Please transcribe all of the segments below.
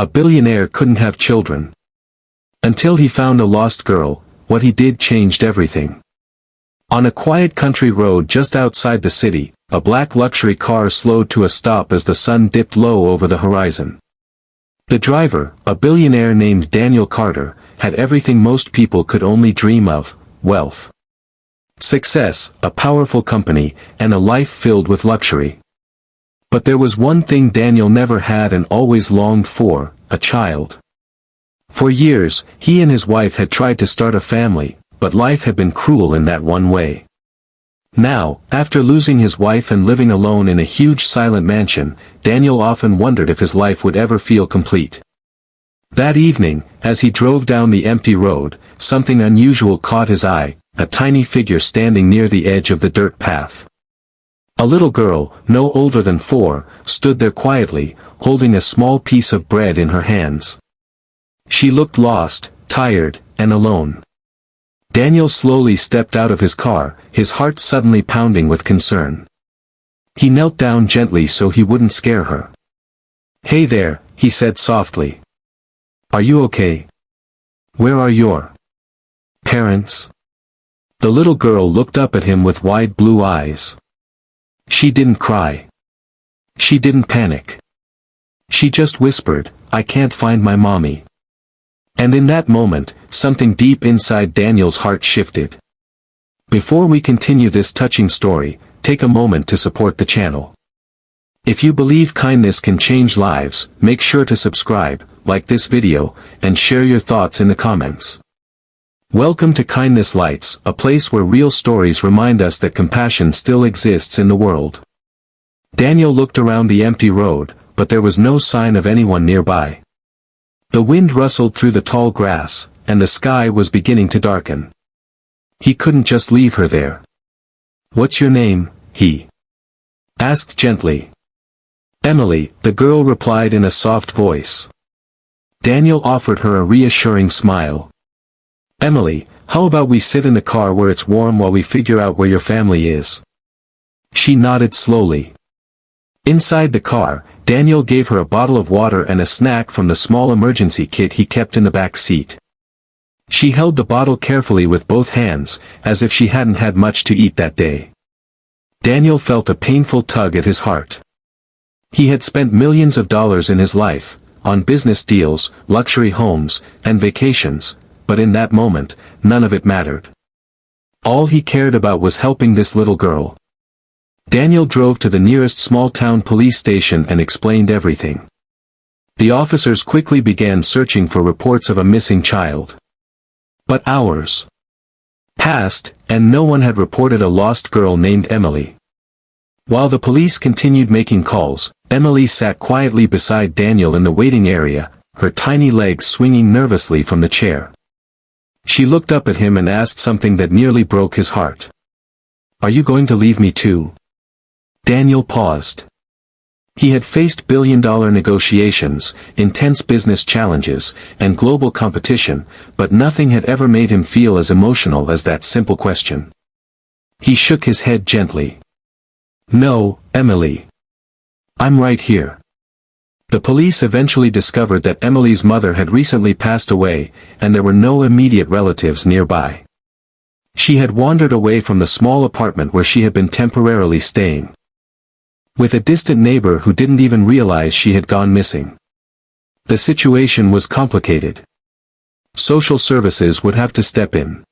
A billionaire couldn't have children. Until he found a lost girl, what he did changed everything. On a quiet country road just outside the city, a black luxury car slowed to a stop as the sun dipped low over the horizon. The driver, a billionaire named Daniel Carter, had everything most people could only dream of: wealth, success, a powerful company, and a life filled with luxury. But there was one thing Daniel never had and always longed for: a child. For years, he and his wife had tried to start a family, but life had been cruel in that one way. Now, after losing his wife and living alone in a huge silent mansion, Daniel often wondered if his life would ever feel complete. That evening, as he drove down the empty road, something unusual caught his eye: a tiny figure standing near the edge of the dirt path. A little girl, no older than 4, stood there quietly, holding a small piece of bread in her hands. She looked lost, tired, and alone. Daniel slowly stepped out of his car, his heart suddenly pounding with concern. He knelt down gently so he wouldn't scare her. "Hey there," he said softly. "Are you okay? Where are your parents?" The little girl looked up at him with wide blue eyes. She didn't cry. She didn't panic. She just whispered, "I can't find my mommy." And in that moment, something deep inside Daniel's heart shifted. Before we continue this touching story, take a moment to support the channel. If you believe kindness can change lives, make sure to subscribe, like this video, and share your thoughts in the comments. Welcome to Kindness Lights, a place where real stories remind us that compassion still exists in the world. Daniel looked around the empty road, but there was no sign of anyone nearby. The wind rustled through the tall grass, and the sky was beginning to darken. He couldn't just leave her there. "What's your name?" he asked gently. "Emily," the girl replied in a soft voice. Daniel offered her a reassuring smile. "Emily, how about we sit in the car where it's warm while we figure out where your family is?" She nodded slowly. Inside the car, Daniel gave her a bottle of water and a snack from the small emergency kit he kept in the back seat. She held the bottle carefully with both hands, as if she hadn't had much to eat that day. Daniel felt a painful tug at his heart. He had spent millions of dollars in his life, on business deals, luxury homes, and vacations, but in that moment, none of it mattered. All he cared about was helping this little girl. Daniel drove to the nearest small-town police station and explained everything. The officers quickly began searching for reports of a missing child. But hours passed, and no one had reported a lost girl named Emily. While the police continued making calls, Emily sat quietly beside Daniel in the waiting area, her tiny legs swinging nervously from the chair. She looked up at him and asked something that nearly broke his heart. "Are you going to leave me too?" Daniel paused. He had faced billion-dollar negotiations, intense business challenges, and global competition, but nothing had ever made him feel as emotional as that simple question. He shook his head gently. "No, Emily. I'm right here." The police eventually discovered that Emily's mother had recently passed away, and there were no immediate relatives nearby. She had wandered away from the small apartment where she had been temporarily staying, with a distant neighbor who didn't even realize she had gone missing. The situation was complicated. Social services would have to step in.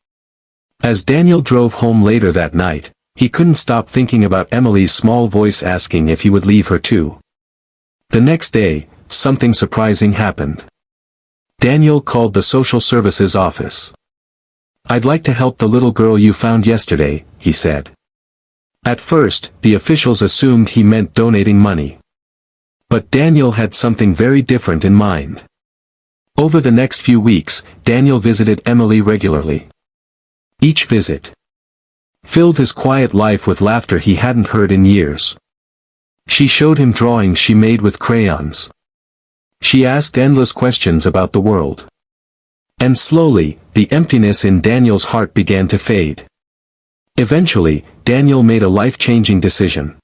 As Daniel drove home later that night, he couldn't stop thinking about Emily's small voice asking if he would leave her too. The next day, something surprising happened. Daniel called the social services office. "I'd like to help the little girl you found yesterday," he said. At first, the officials assumed he meant donating money. But Daniel had something very different in mind. Over the next few weeks, Daniel visited Emily regularly. Each visit filled his quiet life with laughter he hadn't heard in years. She showed him drawings she made with crayons. She asked endless questions about the world. And slowly, the emptiness in Daniel's heart began to fade. Eventually, Daniel made a life-changing decision.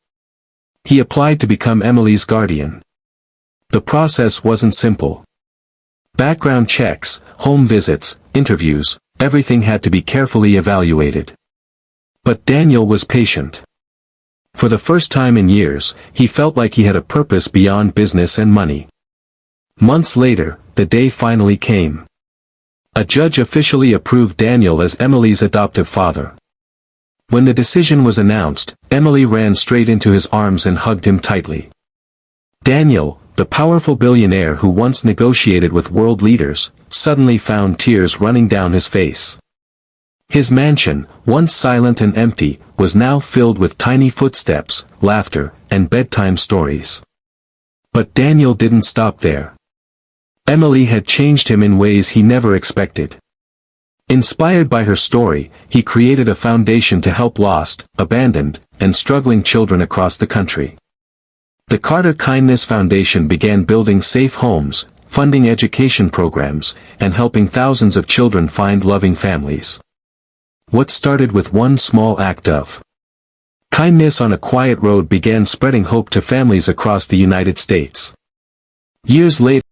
He applied to become Emily's guardian. The process wasn't simple. Background checks, home visits, interviews, everything had to be carefully evaluated. But Daniel was patient. For the first time in years, he felt like he had a purpose beyond business and money. Months later, the day finally came. A judge officially approved Daniel as Emily's adoptive father. When the decision was announced, Emily ran straight into his arms and hugged him tightly. Daniel, the powerful billionaire who once negotiated with world leaders, suddenly found tears running down his face. His mansion, once silent and empty, was now filled with tiny footsteps, laughter, and bedtime stories. But Daniel didn't stop there. Emily had changed him in ways he never expected. Inspired by her story, he created a foundation to help lost, abandoned, and struggling children across the country. The Carter Kindness Foundation began building safe homes, funding education programs, and helping thousands of children find loving families. What started with one small act of kindness on a quiet road began spreading hope to families across the United States. Years later,